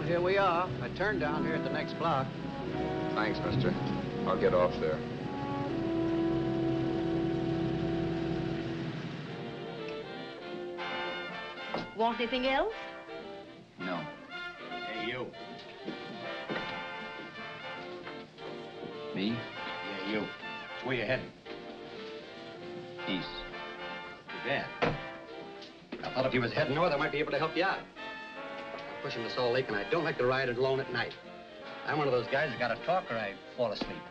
here we are. I turned down here at the next block. Thanks, mister. I'll get off there. Want anything else? No. Hey, you. Me? Yeah, you. It's where you heading? East. Too bad. I thought if you was heading north, I might be able to help you out. I'm pushing to Salt Lake, and I don't like to ride it alone at night. I'm one of those guys that got to talk or I fall asleep.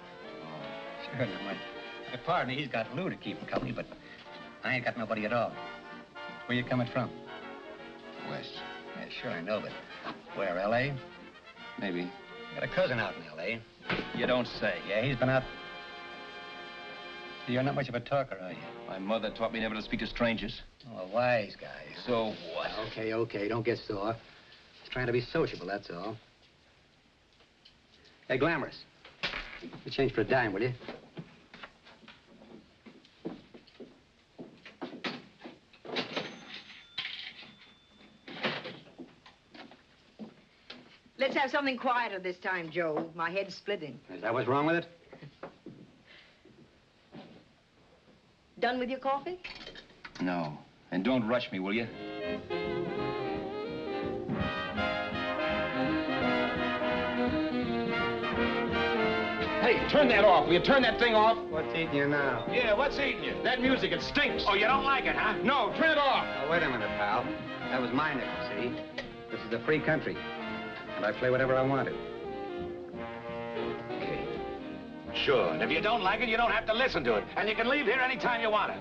Oh, sure, my partner, he's got Lou to keep him company, but I ain't got nobody at all. Where you coming from? West. Yeah, sure, I know, but where, L.A.? Maybe. Got a cousin out in L.A. You don't say. Yeah, he's been out. You're not much of a talker, are you? My mother taught me never to speak to strangers. Oh, a wise guy. So what? Okay, okay, don't get sore. Just trying to be sociable, that's all. Hey, Glamorous. You change for a dime, will you? Let's have something quieter this time, Joe. My head's splitting. Is that what's wrong with it? Done with your coffee? No. And don't rush me, will you? Hey, turn that off. Will you turn that thing off? What's eating you now? Yeah, what's eating you? That music, it stinks. Oh, you don't like it, huh? No, turn it off. Oh, wait a minute, pal. That was my nickel, see? This is a free country. And I play whatever I want to. Okay. Sure, and if you don't like it, you don't have to listen to it. And you can leave here anytime you want to.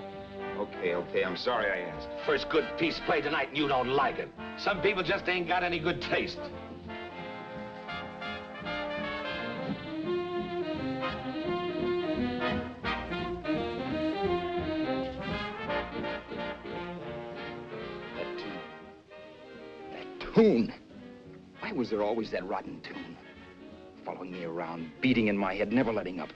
Okay, I'm sorry I asked. First good piece played tonight and you don't like it. Some people just ain't got any good taste. That tune. Why was there always that rotten tune? Following me around, beating in my head, never letting up.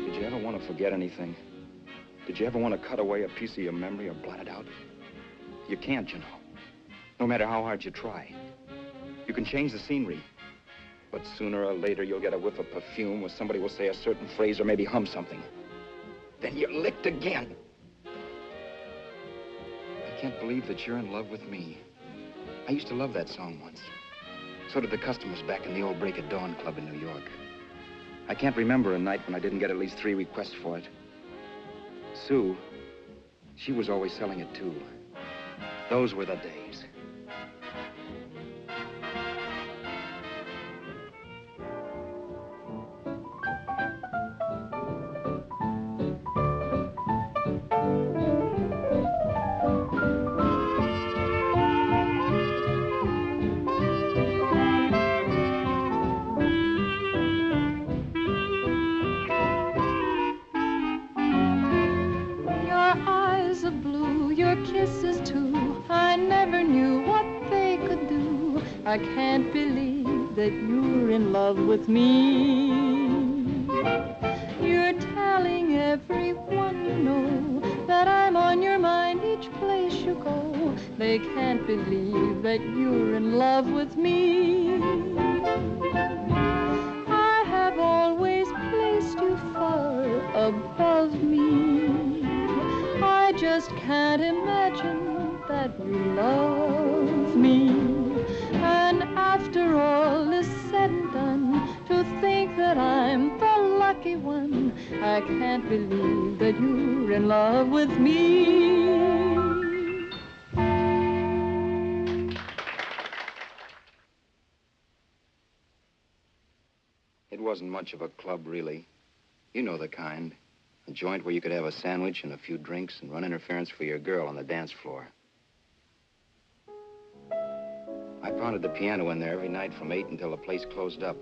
Did you ever want to forget anything? Did you ever want to cut away a piece of your memory or blot it out? You can't, you know. No matter how hard you try. You can change the scenery, but sooner or later you'll get a whiff of perfume or somebody will say a certain phrase or maybe hum something. Then you're licked again. I can't believe that you're in love with me. I used to love that song once. So did the customers back in the old Break at Dawn club in New York. I can't remember a night when I didn't get at least 3 requests for it. Sue, she was always selling it too. Those were the days. I can't believe that you're in love with me. You're telling everyone you know that I'm on your mind each place you go. They can't believe that you're in love with me. I have always placed you far above me. I just can't imagine that you love me. And after all is said and done, to think that I'm the lucky one, I can't believe that you're in love with me. It wasn't much of a club, really. You know the kind. A joint where you could have a sandwich and a few drinks and run interference for your girl on the dance floor. I pounded the piano in there every night from 8 until the place closed up,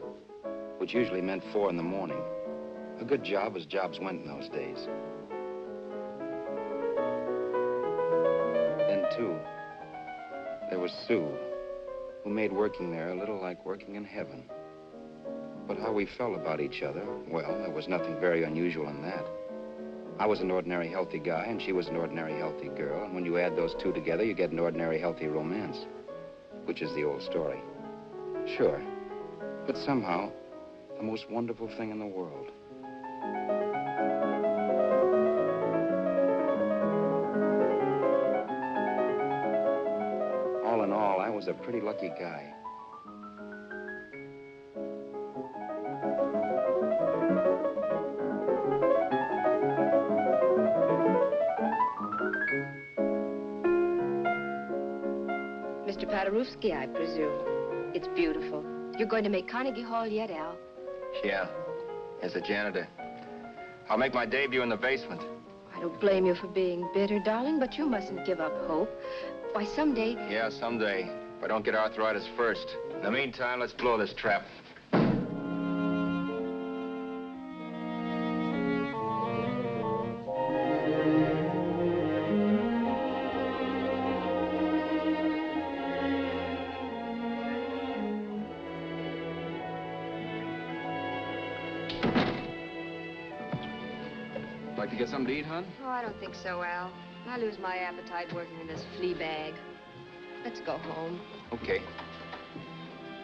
which usually meant 4 in the morning. A good job as jobs went in those days. Then, too, there was Sue, who made working there a little like working in heaven. But how we felt about each other, well, there was nothing very unusual in that. I was an ordinary healthy guy, and she was an ordinary healthy girl. And when you add those two together, you get an ordinary healthy romance, which is the old story. Sure. But somehow, the most wonderful thing in the world. All in all, I was a pretty lucky guy. Mr. Paderewski, I presume. It's beautiful. You're going to make Carnegie Hall yet, Al? Yeah, as a janitor. I'll make my debut in the basement. I don't blame you for being bitter, darling, but you mustn't give up hope. Why, someday... Yeah, someday. If I don't get arthritis first. In the meantime, let's blow this trap. Like to get something to eat, hon? Oh, I don't think so, Al. I lose my appetite working in this flea bag. Let's go home. Okay.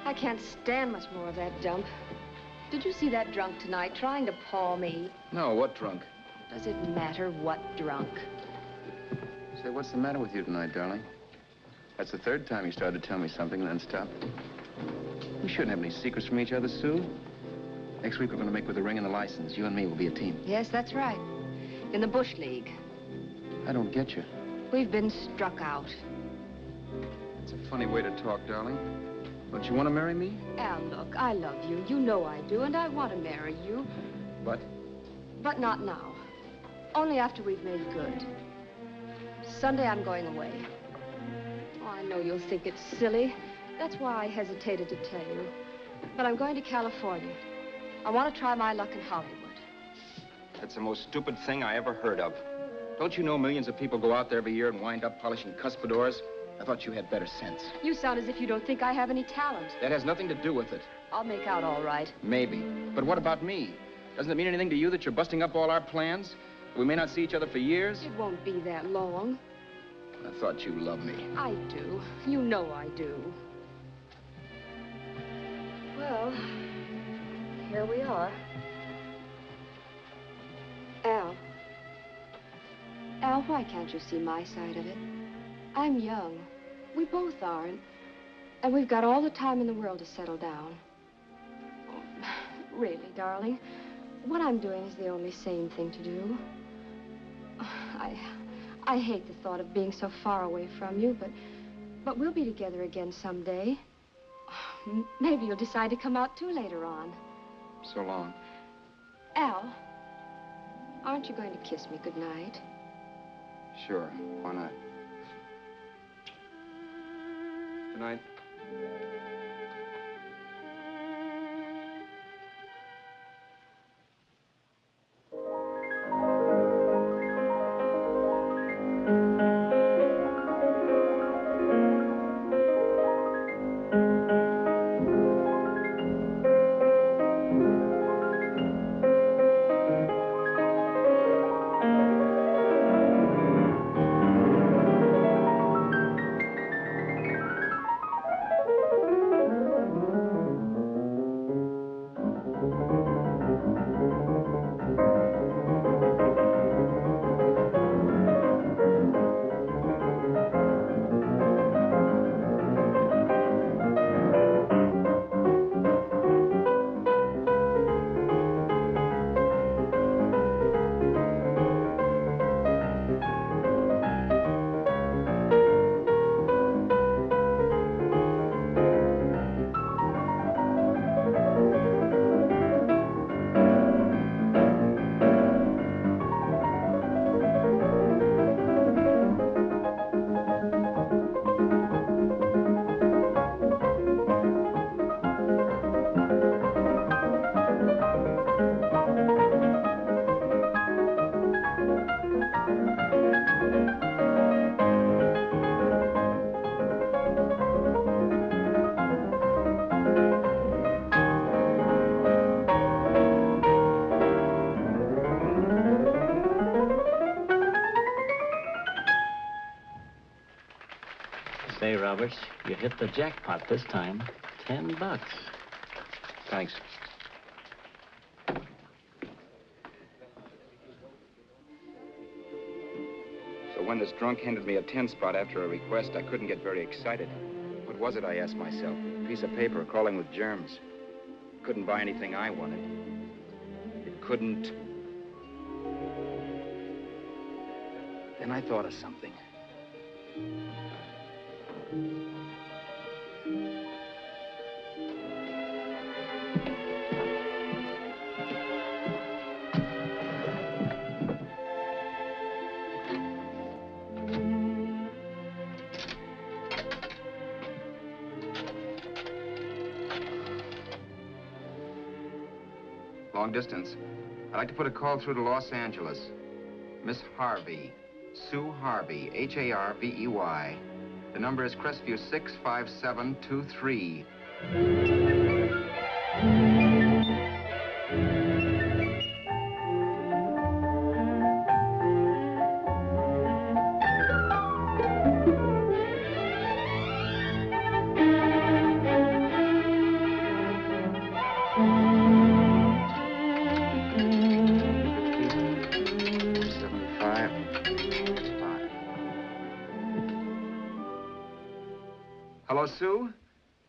I can't stand much more of that dump. Did you see that drunk tonight trying to paw me? No, what drunk? Does it matter what drunk? Say, what's the matter with you tonight, darling? That's the third time you started to tell me something and then stopped. We shouldn't have any secrets from each other, Sue. Next week, we're going to make with the ring and the license. You and me will be a team. Yes, that's right. In the Bush League. I don't get you. We've been struck out. It's a funny way to talk, darling. Don't you want to marry me? Al, look, I love you. You know I do, and I want to marry you. But? But not now. Only after we've made good. Sunday, I'm going away. Oh, I know you'll think it's silly. That's why I hesitated to tell you. But I'm going to California. I want to try my luck in Hollywood. That's the most stupid thing I ever heard of. Don't you know millions of people go out there every year and wind up polishing cuspidors? I thought you had better sense. You sound as if you don't think I have any talent. That has nothing to do with it. I'll make out all right. Maybe. But what about me? Doesn't it mean anything to you that you're busting up all our plans? We may not see each other for years? It won't be that long. I thought you loved me. I do. You know I do. Well, here we are. Al, why can't you see my side of it? I'm young. We both are, and we've got all the time in the world to settle down. Really, darling, what I'm doing is the only sane thing to do. I hate the thought of being so far away from you, but we'll be together again someday. Maybe you'll decide to come out too later on. So long. Al, aren't you going to kiss me goodnight? Sure, why not? Good night. Roberts. You hit the jackpot this time. $10. Thanks. So when this drunk handed me a 10 spot after a request, I couldn't get very excited. What was it, I asked myself? A piece of paper crawling with germs. Couldn't buy anything I wanted. It couldn't... Then I thought of something. Long distance. I'd like to put a call through to Los Angeles. Miss Harvey. Sue Harvey, Harvey. The number is Crestview 65723. Hello, Sue?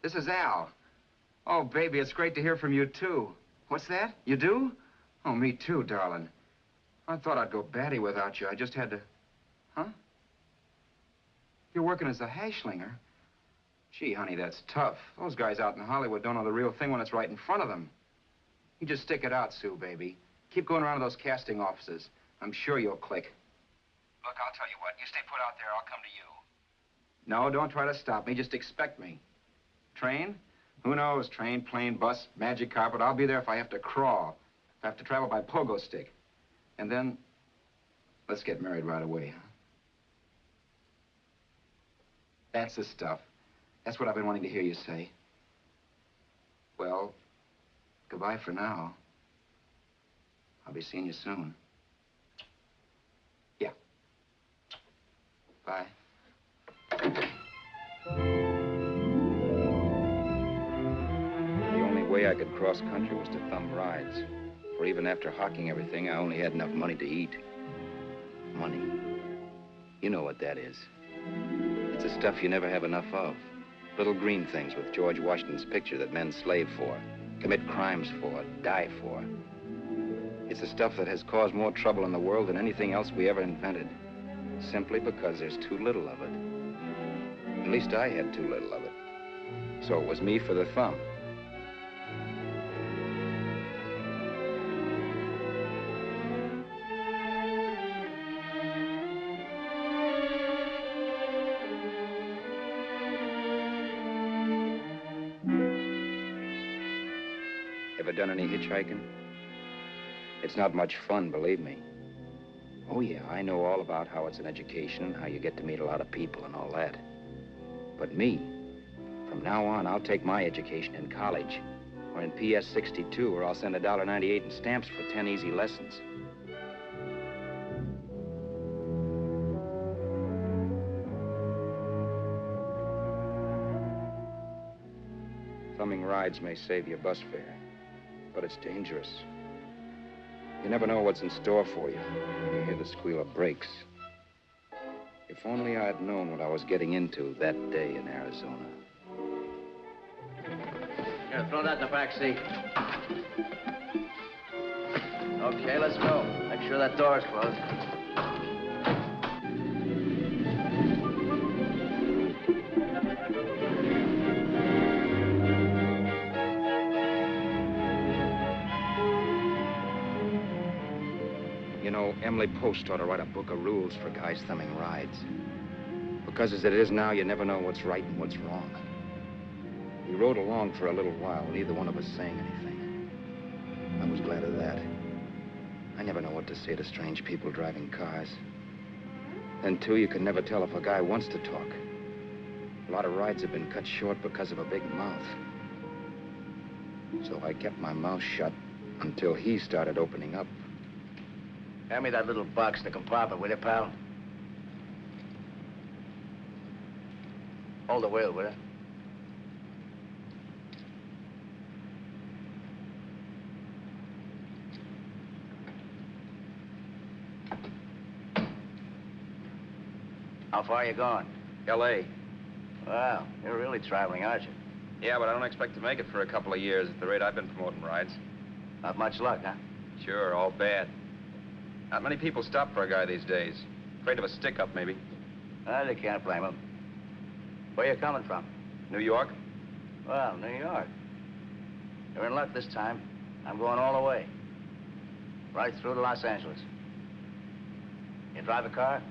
This is Al. Oh, baby, it's great to hear from you, too. What's that? You do? Oh, me too, darling. I thought I'd go batty without you. I just had to... Huh? You're working as a hashlinger? Gee, honey, that's tough. Those guys out in Hollywood don't know the real thing when it's right in front of them. You just stick it out, Sue, baby. Keep going around to those casting offices. I'm sure you'll click. Look, I'll tell you what. You stay put out there, I'll come to you. No, don't try to stop me. Just expect me. Train? Who knows? Train, plane, bus, magic carpet. I'll be there if I have to crawl. If I have to travel by pogo stick. And then, let's get married right away, huh? That's the stuff. That's what I've been wanting to hear you say. Well, goodbye for now. I'll be seeing you soon. Yeah. Bye. The only way I could cross country was to thumb rides. For even after hawking everything, I only had enough money to eat. Money. You know what that is. It's the stuff you never have enough of. Little green things with George Washington's picture that men slave for, commit crimes for, die for. It's the stuff that has caused more trouble in the world than anything else we ever invented. Simply because there's too little of it. At least I had too little of it. So it was me for the thumb. Ever done any hitchhiking? It's not much fun, believe me. Oh, yeah, I know all about how it's an education and how you get to meet a lot of people and all that. But me, from now on, I'll take my education in college or in PS 62, where I'll send $1.98 in stamps for 10 easy lessons. Thumbing rides may save you bus fare, but it's dangerous. You never know what's in store for you when you hear the squeal of brakes. If only I had known what I was getting into that day in Arizona. Here, throw that in the back seat. Okay, let's go. Make sure that door is closed. You know, Emily Post ought to write a book of rules for guys thumbing rides. Because as it is now, you never know what's right and what's wrong. We rode along for a little while, neither one of us saying anything. I was glad of that. I never know what to say to strange people driving cars. Then, too, you can never tell if a guy wants to talk. A lot of rides have been cut short because of a big mouth. So I kept my mouth shut until he started opening up. Hand me that little box in the compartment, will you, pal? Hold the wheel, will you? How far are you going? L.A. Well, you're really traveling, aren't you? Yeah, but I don't expect to make it for a couple of years at the rate I've been promoting rides. Not much luck, huh? Sure, all bad. Not many people stop for a guy these days. Afraid of a stick-up, maybe. Well, you can't blame them. Where you coming from? New York? Well, New York. You're in luck this time. I'm going all the way. Right through to Los Angeles. You drive a car?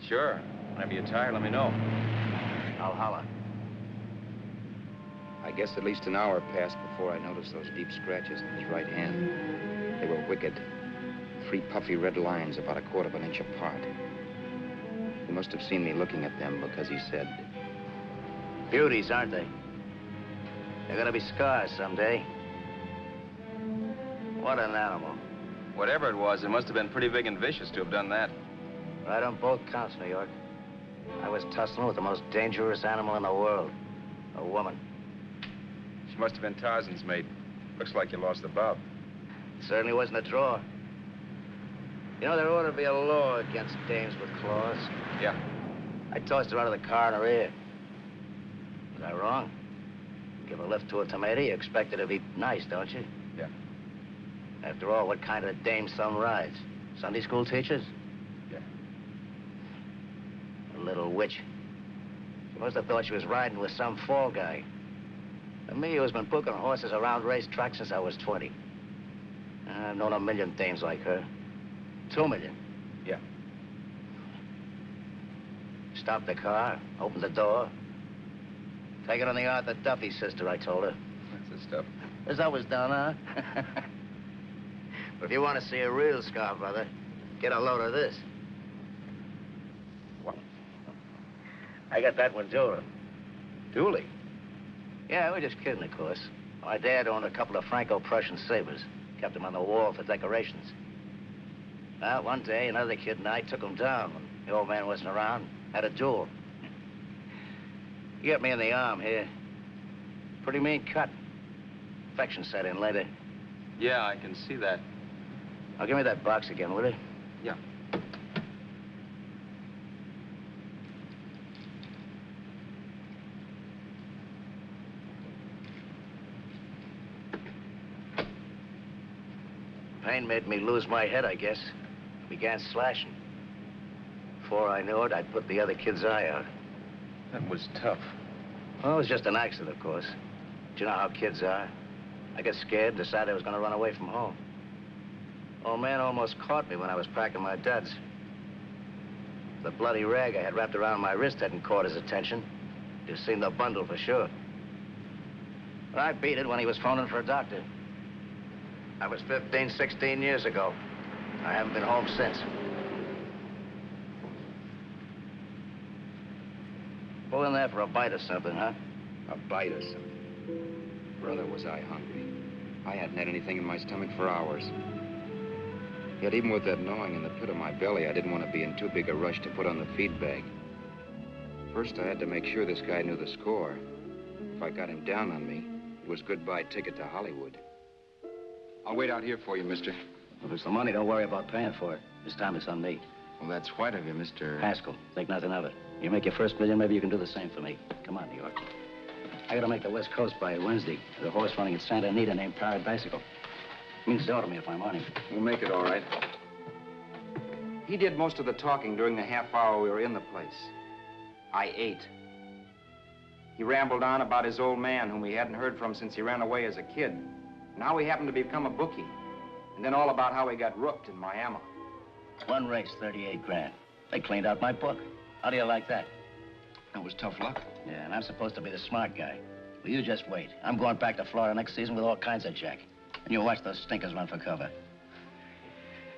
Sure. Whenever you're tired, let me know. I'll holler. I guess at least an hour passed before I noticed those deep scratches in his right hand. They were wicked. 3 puffy red lines about 1/4 of an inch apart. He must have seen me looking at them because he said, Beauties, aren't they? They're gonna be scars someday. What an animal. Whatever it was, it must have been pretty big and vicious to have done that. Right on both counts, New York. I was tussling with the most dangerous animal in the world. A woman. She must have been Tarzan's mate. Looks like you lost the bout. Certainly wasn't a draw. You know, there ought to be a law against dames with claws. Yeah. I tossed her out of the car in her ear. Was I wrong? Give a lift to a tomato, you expect her to be nice, don't you? Yeah. After all, what kind of a dame some rides? Sunday school teachers? Yeah. A little witch. She must have thought she was riding with some fall guy. And me, who's been booking horses around racetracks since I was 20. I've known a million dames like her. 2 million. Yeah. Stopped the car, opened the door. Take it on the Arthur Duffy, sister, I told her. That's the stuff. As always done, huh? But if you want to see a real scar, brother, get a load of this. What? I got that one, Dooley. Dooley? Yeah, we're just kidding, of course. My dad owned a couple of Franco-Prussian sabers. Kept them on the wall for decorations. Well, one day, another kid and I took them down when the old man wasn't around. Had a duel. He got me in the arm here. Pretty mean cut. Infection set in later. Yeah, I can see that. Now, give me that box again, will you? Yeah. Pain made me lose my head, I guess. Began slashing. Before I knew it, I'd put the other kid's eye out. That was tough. Well, it was just an accident, of course. But you know how kids are. I got scared and decided I was going to run away from home. Old man almost caught me when I was packing my duds. The bloody rag I had wrapped around my wrist hadn't caught his attention. Just seen the bundle for sure. But I beat it when he was phoning for a doctor. That was 15, 16 years ago. I haven't been home since. Pull in there for a bite or something, huh? a bite or something. Brother, was I hungry. I hadn't had anything in my stomach for hours. Yet even with that gnawing in the pit of my belly, I didn't want to be in too big a rush to put on the feed bag. First, I had to make sure this guy knew the score. If I got him down on me, it was goodbye ticket to Hollywood. I'll wait out here for you, mister. If it's the money, don't worry about paying for it. This time it's on me. Well, that's white of you, Mr. Haskell, think nothing of it. You make your first million, maybe you can do the same for me. Come on, New York. I gotta make the West Coast by Wednesday. There's a horse running at Santa Anita named Pirate Bicycle. Means dough to me if I'm on him. We'll make it all right. He did most of the talking during the half hour we were in the place. I ate. He rambled on about his old man, whom he hadn't heard from since he ran away as a kid. And how he happened to become a bookie. And then all about how he got rooked in Miami. One race, 38 grand. They cleaned out my book. How do you like that? That was tough luck. Yeah, and I'm supposed to be the smart guy. Well, you just wait. I'm going back to Florida next season with all kinds of jack. And you watch those stinkers run for cover.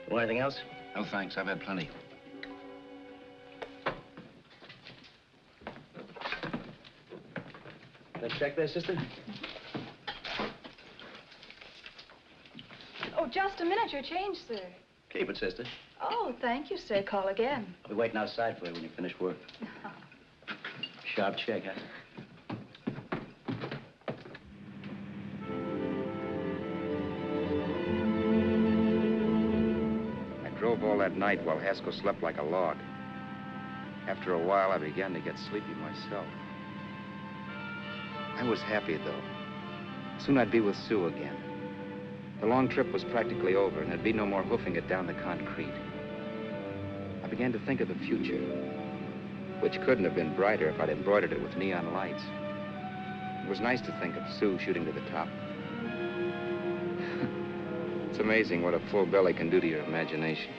Want anything else? No, thanks. I've had plenty. That check there, sister? Oh, just a minute. Your change, sir. Keep it, sister. Oh, thank you, sir. Call again. I'll be waiting outside for you when you finish work. Sharp check, huh? I drove all that night while Haskell slept like a log. After a while, I began to get sleepy myself. I was happy, though. Soon I'd be with Sue again. The long trip was practically over, and there'd be no more hoofing it down the concrete. I began to think of the future, which couldn't have been brighter if I'd embroidered it with neon lights. It was nice to think of Sue shooting to the top. It's amazing what a full belly can do to your imagination.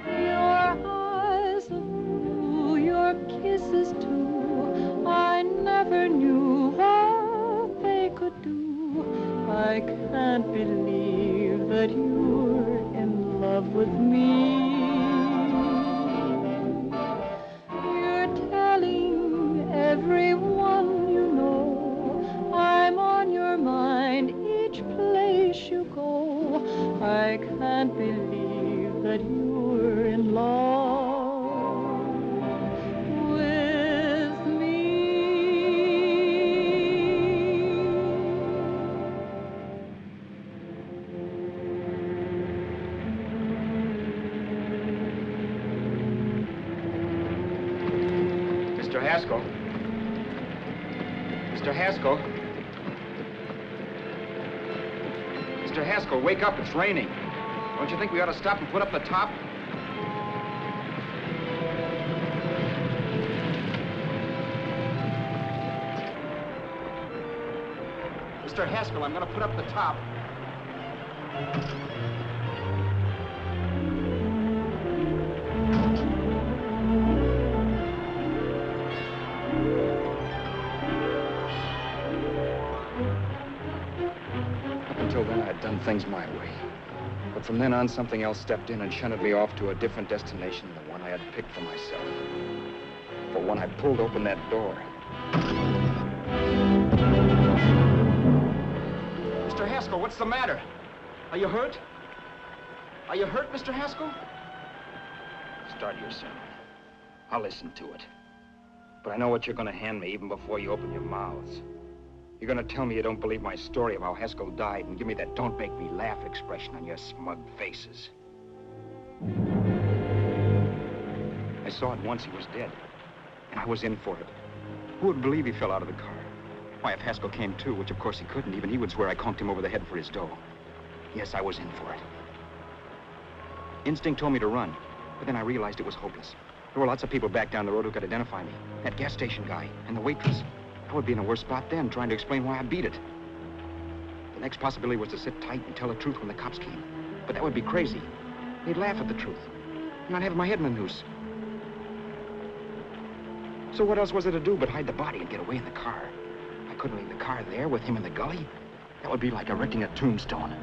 Your eyes are blue, your kisses too. I never knew what they could do. I can't believe that you're in love with me. You're telling everyone you know I'm on your mind each place you go. I can't believe that you're in love with me. Mr. Haskell. Mr. Haskell. Mr. Haskell, wake up. It's raining. Don't you think we ought to stop and put up the top? Mr. Haskell, I'm going to put up the top. Up until then, I had done things my way. But from then on, something else stepped in and shunted me off to a different destination than the one I had picked for myself. For when I pulled open that door... Mr. Haskell, what's the matter? Are you hurt? Are you hurt, Mr. Haskell? Start your sermon. I'll listen to it. But I know what you're going to hand me even before you open your mouths. You're going to tell me you don't believe my story of how Haskell died and give me that don't make me laugh expression on your smug faces. I saw at once he was dead, and I was in for it. Who would believe he fell out of the car? Why, if Haskell came too, which of course he couldn't, even he would swear I conked him over the head for his dough. Yes, I was in for it. Instinct told me to run, but then I realized it was hopeless. There were lots of people back down the road who could identify me. That gas station guy and the waitress. I would be in a worse spot then, trying to explain why I beat it. The next possibility was to sit tight and tell the truth when the cops came. But that would be crazy. They'd laugh at the truth. And I'd have my head in a noose. So what else was there to do but hide the body and get away in the car? I couldn't leave the car there with him in the gully. That would be like erecting a tombstone.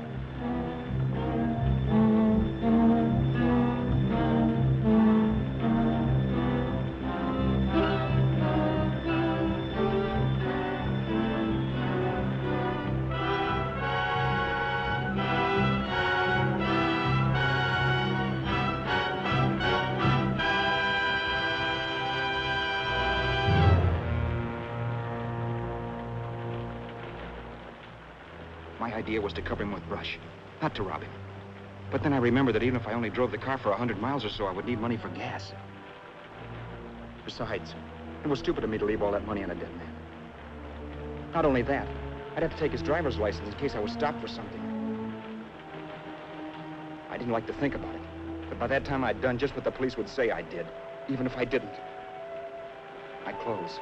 My idea was to cover him with brush, not to rob him. But then I remembered that even if I only drove the car for 100 miles or so, I would need money for gas. Besides, it was stupid of me to leave all that money on a dead man. Not only that, I'd have to take his driver's license in case I was stopped for something. I didn't like to think about it, but by that time I'd done just what the police would say I did, even if I didn't. My clothes.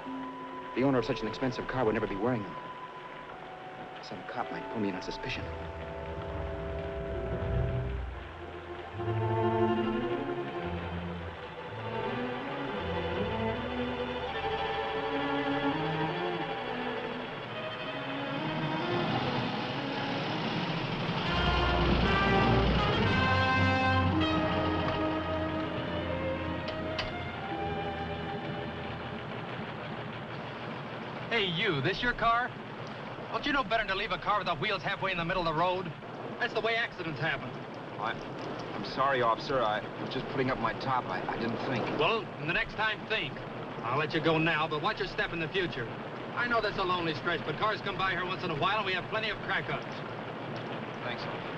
The owner of such an expensive car would never be wearing them. Some cop might pull me in on suspicion. Hey, you, this your car? Don't you know better than to leave a car with the wheels halfway in the middle of the road? That's the way accidents happen. I'm sorry, officer. I was just putting up my top. I didn't think. Well, the next time, think. I'll let you go now, but watch your step in the future. I know that's a lonely stretch, but cars come by here once in a while, and we have plenty of crack-ups. Thanks, officer.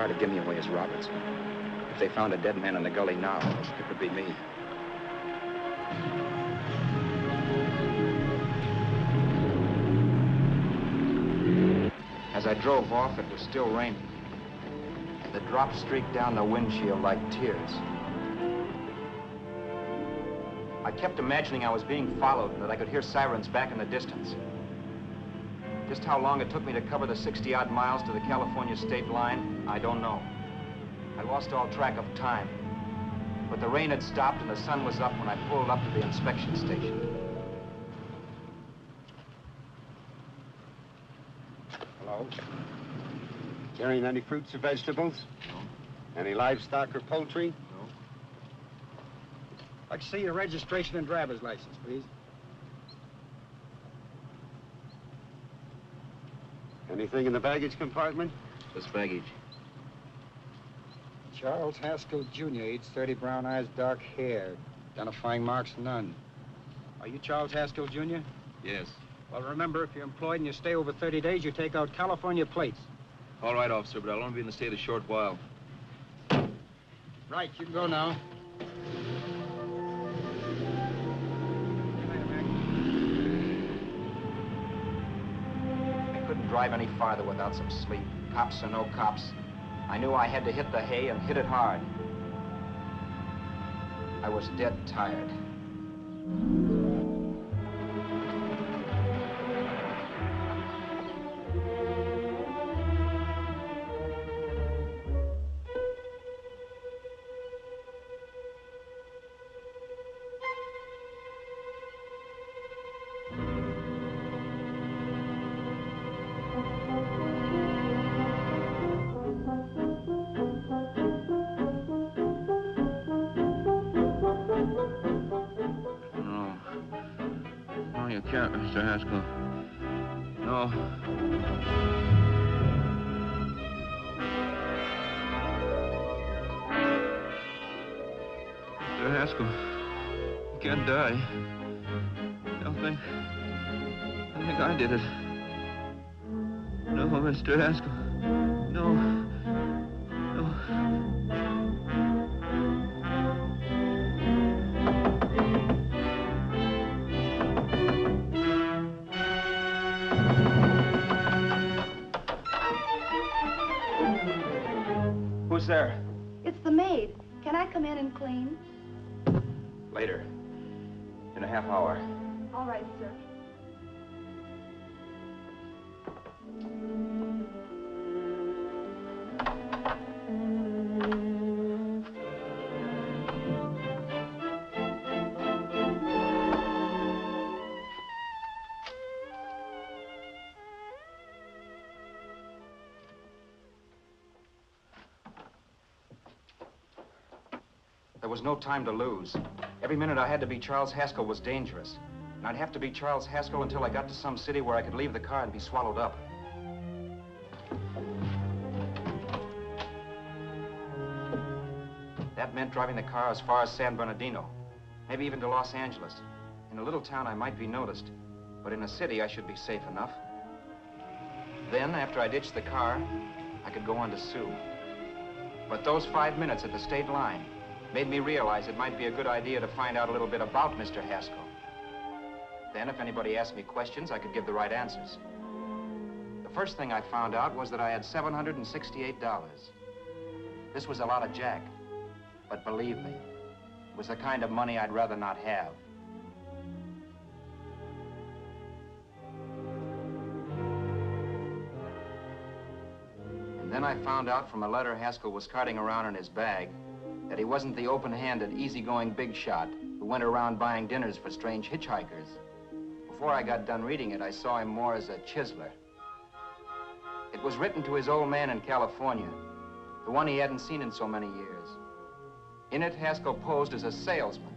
To give me away as Roberts. If they found a dead man in the gully now, it would be me. As I drove off, it was still raining. The drops streaked down the windshield like tears. I kept imagining I was being followed and that I could hear sirens back in the distance. Just how long it took me to cover the 60-odd miles to the California state line, I don't know. I lost all track of time. But the rain had stopped and the sun was up when I pulled up to the inspection station. Hello? Carrying any fruits or vegetables? No. Any livestock or poultry? No. I'd like to see your registration and driver's license, please. Anything in the baggage compartment? Just baggage. Charles Haskell, Jr., age 30, brown eyes, dark hair. Identifying marks, none. Are you Charles Haskell, Jr.? Yes. Well, remember, if you're employed and you stay over 30 days, you take out California plates. All right, officer, but I'll only be in the state a short while. Right, you can go now. I couldn't drive any farther without some sleep. Cops or no cops. I knew I had to hit the hay and hit it hard. I was dead tired. Mr. Haskell. No. Mr. Haskell, you can't die. I think I did it. No, Mr. Haskell. No. No. Who's there? It's the maid. Can I come in and clean? Later. In a half hour. All right, sir. There was no time to lose. Every minute I had to be Charles Haskell was dangerous. And I'd have to be Charles Haskell until I got to some city where I could leave the car and be swallowed up. That meant driving the car as far as San Bernardino, maybe even to Los Angeles. In a little town, I might be noticed, but in a city, I should be safe enough. Then, after I ditched the car, I could go on to Sue. But those 5 minutes at the state line made me realize it might be a good idea to find out a little bit about Mr. Haskell. Then, if anybody asked me questions, I could give the right answers. The first thing I found out was that I had $768. This was a lot of jack, but believe me, it was the kind of money I'd rather not have. And then I found out from a letter Haskell was carting around in his bag that he wasn't the open-handed, easygoing big shot who went around buying dinners for strange hitchhikers. Before I got done reading it, I saw him more as a chiseler. It was written to his old man in California, the one he hadn't seen in so many years. In it, Haskell posed as a salesman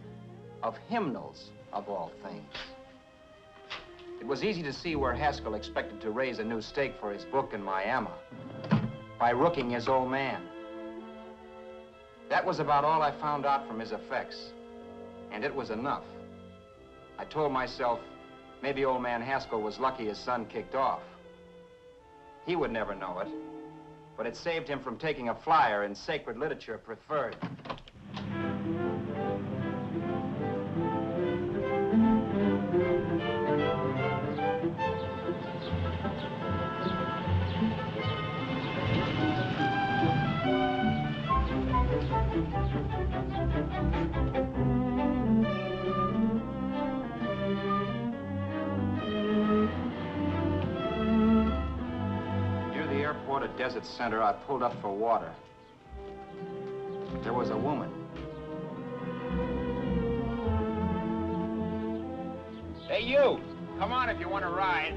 of hymnals, of all things. It was easy to see where Haskell expected to raise a new stake for his book in Miami by rooking his old man. That was about all I found out from his effects, and it was enough. I told myself, maybe old man Haskell was lucky his son kicked off. He would never know it, but it saved him from taking a flyer in Sacred Literature Preferred. At Desert Center, I pulled up for water. There was a woman. Hey, you! Come on if you want to ride.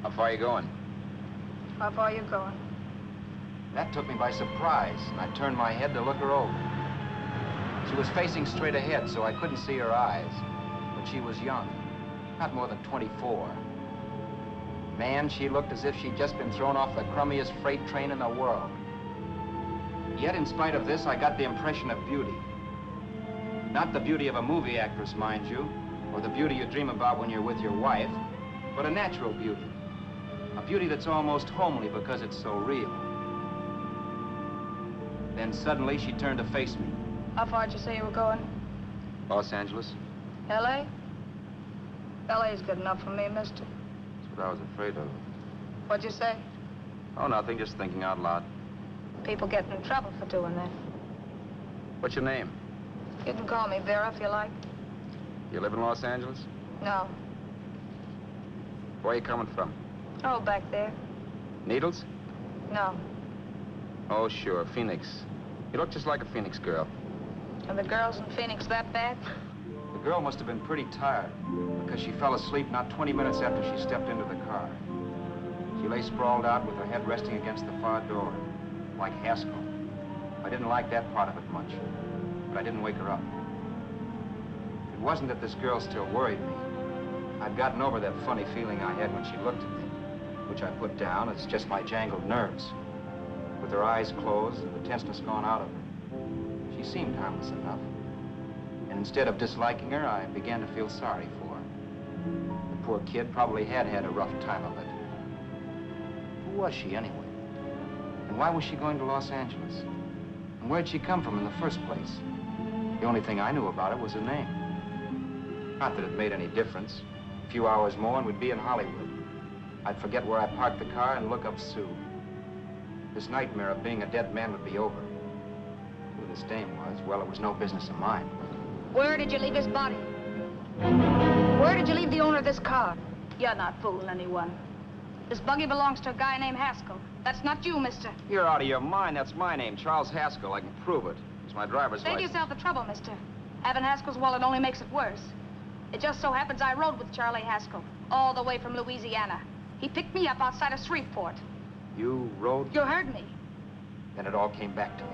How far are you going? How far are you going? That took me by surprise, and I turned my head to look her over. She was facing straight ahead, so I couldn't see her eyes. But she was young, not more than 24. Man, she looked as if she'd just been thrown off the crummiest freight train in the world. Yet, in spite of this, I got the impression of beauty. Not the beauty of a movie actress, mind you, or the beauty you dream about when you're with your wife, but a natural beauty. A beauty that's almost homely because it's so real. Then suddenly she turned to face me. How far did you say you were going? Los Angeles? L.A.? L.A.'s good enough for me, mister. That's what I was afraid of. What'd you say? Oh, nothing, just thinking out loud. People get in trouble for doing that. What's your name? You can call me Vera if you like. You live in Los Angeles? No. Where are you coming from? Oh, back there. Needles? No. Oh, sure, Phoenix. You look just like a Phoenix girl. Are the girls in Phoenix that bad? The girl must have been pretty tired, because she fell asleep not 20 minutes after she stepped into the car. She lay sprawled out with her head resting against the far door, like Haskell. I didn't like that part of it much, but I didn't wake her up. It wasn't that this girl still worried me. I'd gotten over that funny feeling I had when she looked at me, which I put down as just my jangled nerves. With her eyes closed and the tenseness gone out of her, she seemed harmless enough. And instead of disliking her, I began to feel sorry for her. The poor kid probably had had a rough time of it. Who was she anyway? And why was she going to Los Angeles? And where'd she come from in the first place? The only thing I knew about her was her name. Not that it made any difference. A few hours more and we'd be in Hollywood. I'd forget where I parked the car and look up Sue. This nightmare of being a dead man would be over. Who this dame was, well, it was no business of mine. Where did you leave his body? Where did you leave the owner of this car? You're not fooling anyone. This buggy belongs to a guy named Haskell. That's not you, mister. You're out of your mind. That's my name, Charles Haskell. I can prove it. It's my driver's Save license. yourself the trouble, mister. Having Haskell's wallet only makes it worse. It just so happens I rode with Charlie Haskell, all the way from Louisiana. He picked me up outside of Shreveport. You rode? You heard me. Then it all came back to me.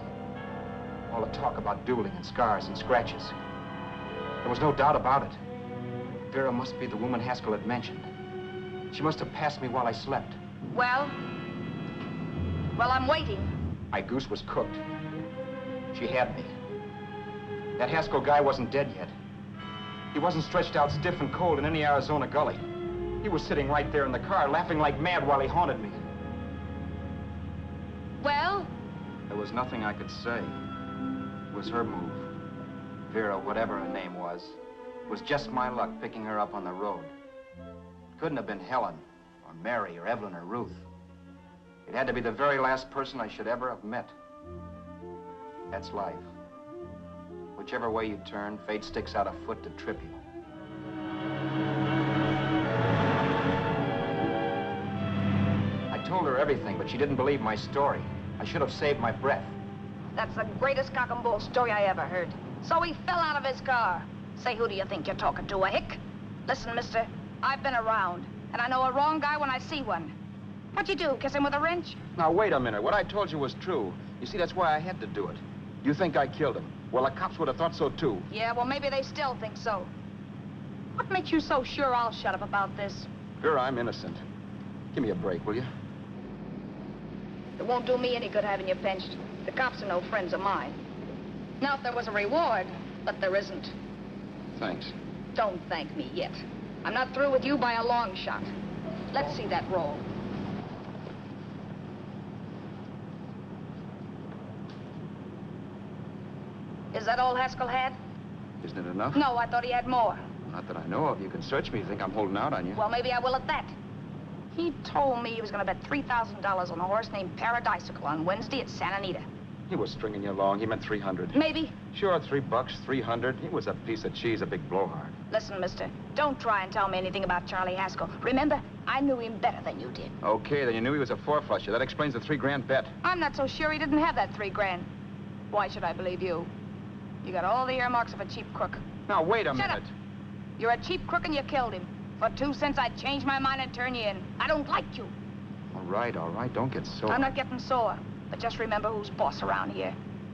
All the talk about dueling and scars and scratches. There was no doubt about it. Vera must be the woman Haskell had mentioned. She must have passed me while I slept. Well, I'm waiting. My goose was cooked. She had me. That Haskell guy wasn't dead yet. He wasn't stretched out stiff and cold in any Arizona gully. He was sitting right there in the car, laughing like mad while he haunted me. Well? There was nothing I could say. It was her move. Vera, whatever her name was. It was just my luck picking her up on the road. It couldn't have been Helen, or Mary, or Evelyn, or Ruth. It had to be the very last person I should ever have met. That's life. Whichever way you turn, fate sticks out a foot to trip you. I told her everything, but she didn't believe my story. I should have saved my breath. That's the greatest cock and bull story I ever heard. So he fell out of his car. Say, who do you think you're talking to, a hick? Listen, mister, I've been around, and I know a wrong guy when I see one. What'd you do, kiss him with a wrench? Now, wait a minute. What I told you was true. You see, that's why I had to do it. You think I killed him. Well, the cops would have thought so, too. Yeah, well, maybe they still think so. What makes you so sure I'll shut up about this? Vera, I'm innocent. Give me a break, will you? It won't do me any good having you pinched. The cops are no friends of mine. Now, if there was a reward, but there isn't. Thanks. Don't thank me yet. I'm not through with you by a long shot. Let's see that roll. Is that all Haskell had? Isn't it enough? No, I thought he had more. Not that I know of. You can search me if you think I'm holding out on you. Well, maybe I will at that. He told me he was going to bet $3,000 on a horse named Paradisical on Wednesday at Santa Anita. He was stringing you along. He meant 300. Maybe. Sure, $3, 300. He was a piece of cheese, a big blowhard. Listen, mister, don't try and tell me anything about Charlie Haskell. Remember, I knew him better than you did. Okay, then you knew he was a four-flusher. That explains the $3 bet. I'm not so sure he didn't have that $3,000. Why should I believe you? You got all the earmarks of a cheap crook. Now, wait a Shut minute. Up. You're a cheap crook and you killed him. For 2 cents, I'd change my mind and turn you in. I don't like you. All right. Don't get sore. I'm not getting sore. But just remember who's boss around here.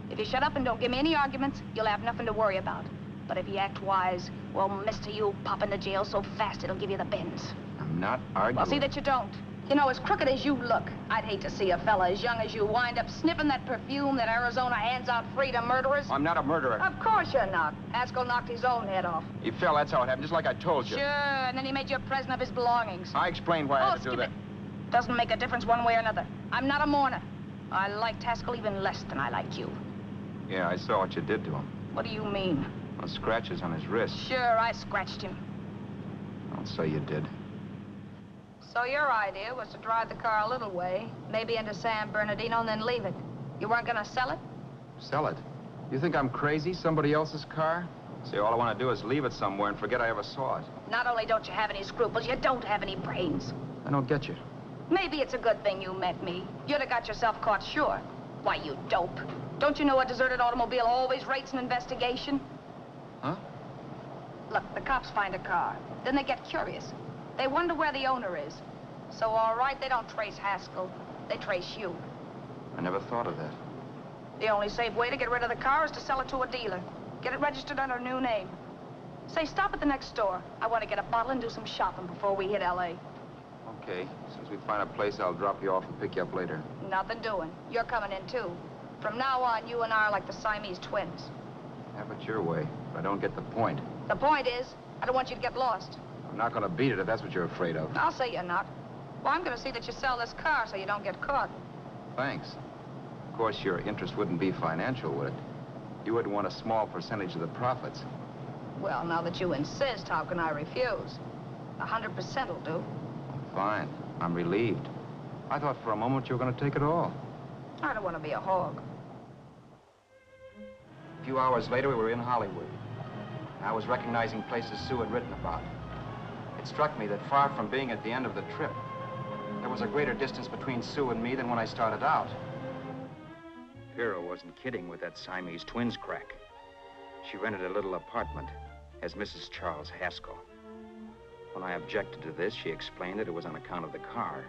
If you shut up and don't give me any arguments, you'll have nothing to worry about. But if you act wise, well, mister, you'll pop into jail so fast it'll give you the bends. I'm not arguing. Well, see that you don't. You know, as crooked as you look, I'd hate to see a fella as young as you wind up sniffing that perfume that Arizona hands out free to murderers. I'm not a murderer. Of course you're not. Haskell knocked his own head off. He fell, that's how it happened, just like I told you. Sure, and then he made you a present of his belongings. I explained why I had to do that. Doesn't make a difference one way or another. I'm not a mourner. I liked Haskell even less than I like you. Yeah, I saw what you did to him. What do you mean? Well, scratches on his wrist. Sure, I scratched him. I'll say you did. So your idea was to drive the car a little way, maybe into San Bernardino, and then leave it. You weren't gonna sell it? Sell it? You think I'm crazy? Somebody else's car? See, all I want to do is leave it somewhere and forget I ever saw it. Not only don't you have any scruples, you don't have any brains. I don't get you. Maybe it's a good thing you met me. You'd have got yourself caught, sure. Why, you dope. Don't you know a deserted automobile always rates an investigation? Huh? Look, the cops find a car. Then they get curious. They wonder where the owner is. So, all right, they don't trace Haskell. They trace you. I never thought of that. The only safe way to get rid of the car is to sell it to a dealer. Get it registered under a new name. Say, stop at the next store. I want to get a bottle and do some shopping before we hit L.A. Okay. As soon as we find a place, I'll drop you off and pick you up later. Nothing doing. You're coming in, too. From now on, you and I are like the Siamese twins. Have it your way, but I don't get the point. The point is, I don't want you to get lost. I'm not going to beat it if that's what you're afraid of. I'll say you're not. Well, I'm going to see that you sell this car so you don't get caught. Thanks. Of course, your interest wouldn't be financial, would it? You would want a small percentage of the profits. Well, now that you insist, how can I refuse? 100% will do. Fine. I'm relieved. I thought for a moment you were going to take it all. I don't want to be a hog. A few hours later, we were in Hollywood. I was recognizing places Sue had written about. It struck me that far from being at the end of the trip, there was a greater distance between Sue and me than when I started out. Vera wasn't kidding with that Siamese twins crack. She rented a little apartment as Mrs. Charles Haskell. When I objected to this, she explained that it was on account of the car.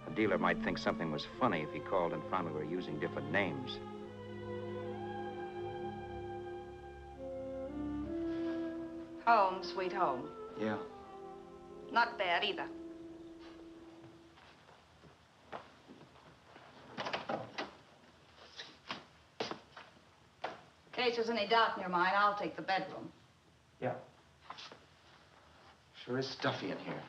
A dealer might think something was funny if he called and found we were using different names. Home, sweet home. Yeah. Not bad either. case there's any doubt in your mind, I'll take the bedroom. Yeah. Sure is stuffy in here.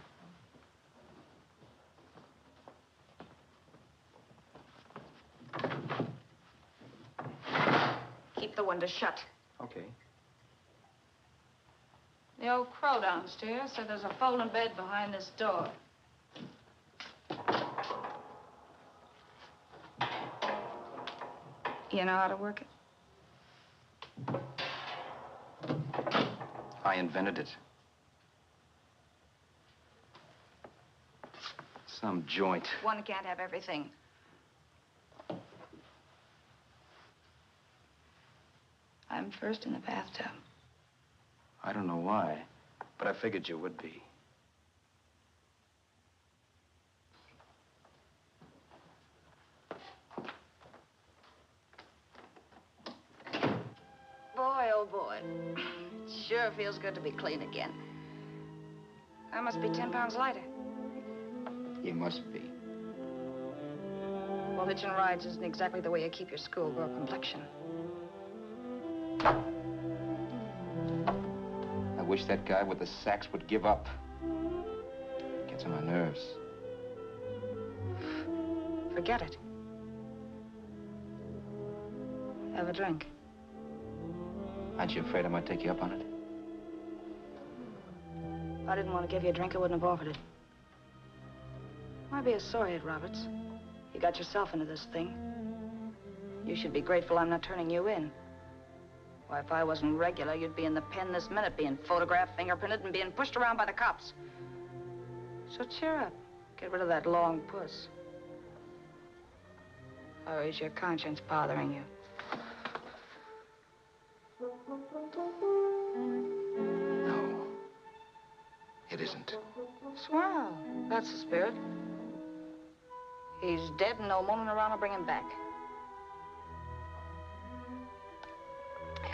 Keep the window shut. Okay. The old crow downstairs said there's a folding bed behind this door. You know how to work it? I invented it. Some joint. One can't have everything. I'm first in the bathtub. I don't know why, but I figured you would be. Boy, oh boy. Sure feels good to be clean again. I must be 10 pounds lighter. You must be. Well, hitching rides isn't exactly the way you keep your schoolgirl complexion. I wish that guy with the sax would give up. Gets on my nerves. Forget it. Have a drink. Aren't you afraid I might take you up on it? If I didn't want to give you a drink, I wouldn't have offered it. Why be a sorehead, Roberts? You got yourself into this thing. You should be grateful I'm not turning you in. Why, if I wasn't regular, you'd be in the pen this minute, being photographed, fingerprinted, and being pushed around by the cops. So cheer up. Get rid of that long puss. Or is your conscience bothering you? No. It isn't. Swell. That's the spirit. He's dead and no mulling around to bring him back.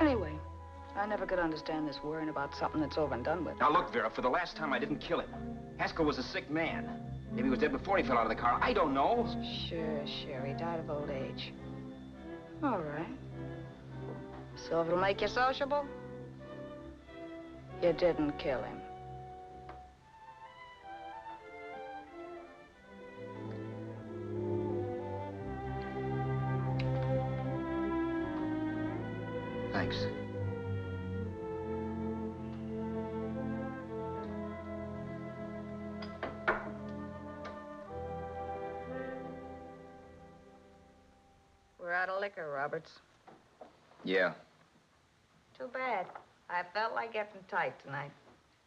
Anyway, I never could understand this worrying about something that's over and done with. Now, look, Vera, for the last time, I didn't kill him. Haskell was a sick man. Maybe he was dead before he fell out of the car. I don't know. Sure. He died of old age. All right. So if it'll make you sociable, you didn't kill him. Thanks. We're out of liquor, Roberts. Yeah. Too bad. I felt like getting tight tonight.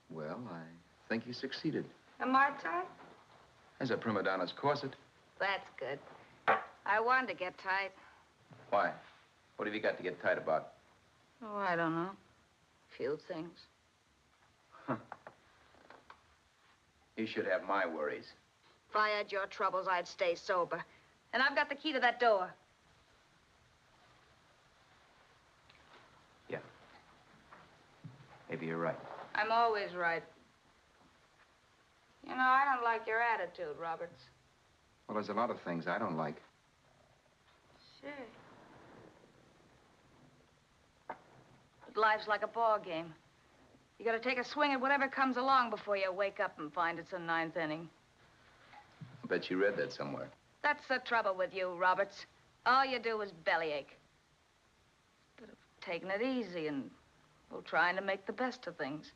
Well, I think you succeeded. Am I tight? As a prima donna's corset. That's good. I wanted to get tight. Why? What have you got to get tight about? Oh, I don't know. Few things. Huh. You should have my worries. If I had your troubles, I'd stay sober. And I've got the key to that door. Yeah. Maybe you're right. I'm always right. You know, I don't like your attitude, Roberts. Well, there's a lot of things I don't like. Sure. But life's like a ball game. You gotta take a swing at whatever comes along before you wake up and find it's a ninth inning. I bet you read that somewhere. That's the trouble with you, Roberts. All you do is bellyache. Instead of taking it easy and, well, trying to make the best of things.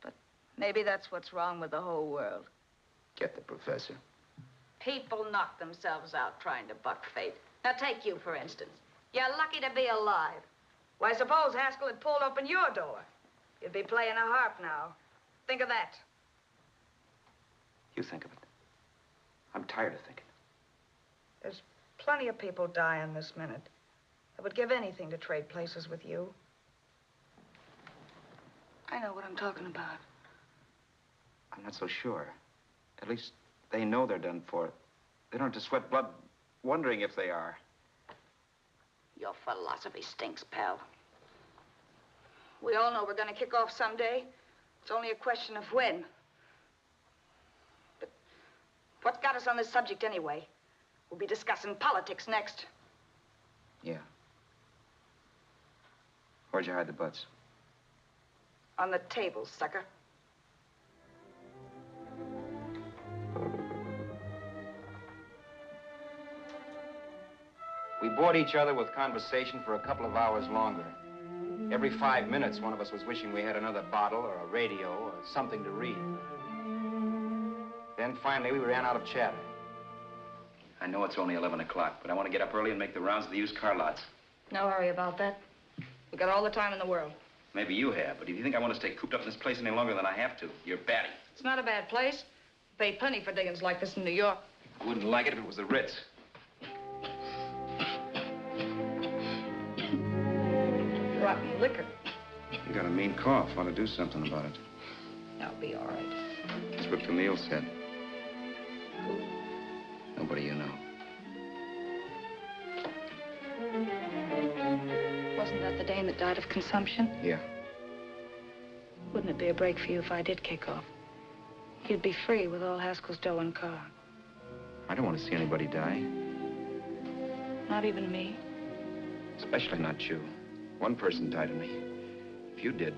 But maybe that's what's wrong with the whole world. Get the professor. People knock themselves out trying to buck fate. Now, take you, for instance. You're lucky to be alive. Why, suppose Haskell had pulled open your door. You'd be playing a harp now. Think of that. You think of it. I'm tired of thinking. There's plenty of people dying this minute. I would give anything to trade places with you. I know what I'm talking about. I'm not so sure. At least they know they're done for. They don't have to sweat blood wondering if they are. Your philosophy stinks, pal. We all know we're gonna kick off someday. It's only a question of when. But what's got us on this subject anyway? We'll be discussing politics next. Yeah. Where'd you hide the butts? On the table, sucker. We bored each other with conversation for a couple of hours longer. Every 5 minutes, one of us was wishing we had another bottle or a radio or something to read. Then finally, we ran out of chatter. I know it's only 11 o'clock, but I want to get up early and make the rounds of the used car lots. No hurry about that. We got all the time in the world. Maybe you have, but if you think I want to stay cooped up in this place any longer than I have to, you're batty. It's not a bad place. Pay plenty for diggings like this in New York. I wouldn't like it if it was the Ritz. Rotten liquor. You got a mean cough. Want to do something about it. I'll be all right. That's what Camille said. Who? Nobody you know. Wasn't that the dame that died of consumption? Yeah. Wouldn't it be a break for you if I did kick off? You'd be free with all Haskell's dough and car. I don't want to see anybody die. Not even me. Especially not you. One person died of me. If you did,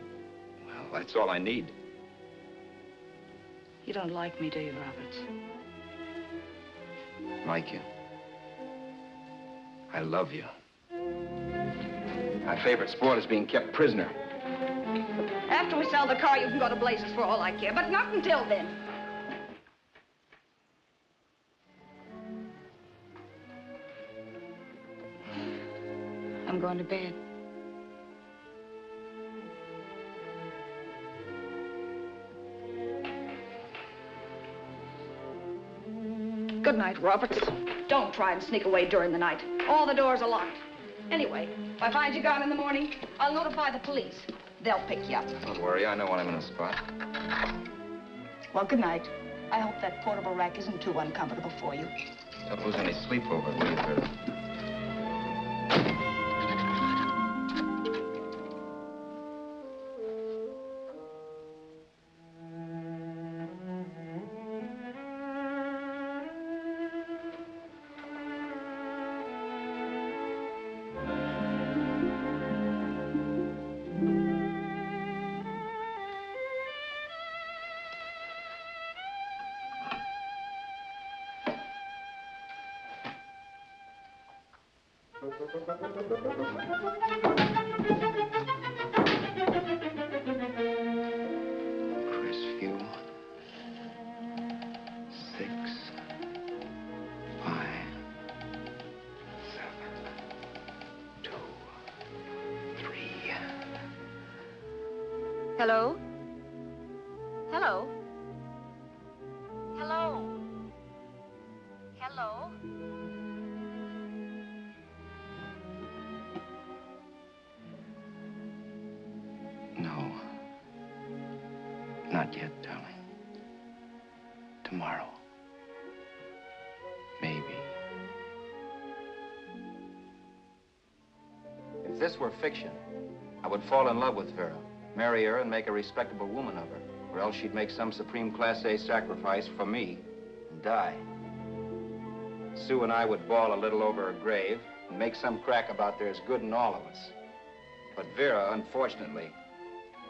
well, that's all I need. You don't like me, do you, Roberts? Like you. I love you. My favorite sport is being kept prisoner. After we sell the car, you can go to blazes for all I care, but not until then. I'm going to bed. Good night, Roberts. Don't try and sneak away during the night. All the doors are locked. Anyway, if I find you gone in the morning, I'll notify the police. They'll pick you up. Don't worry, I know when I'm in a spot. Well, good night. I hope that portable rack isn't too uncomfortable for you. Don't lose any sleep over it, will you, Vera? Crestview. 6, 5, 7, 2, 3. Hello? Hello? Hello? Hello? No. Not yet, darling. Tomorrow. Maybe. If this were fiction, I would fall in love with Vera, marry her and make a respectable woman of her, or else she'd make some supreme Class A sacrifice for me and die. Sue and I would bawl a little over her grave and make some crack about there's good in all of us. But Vera, unfortunately,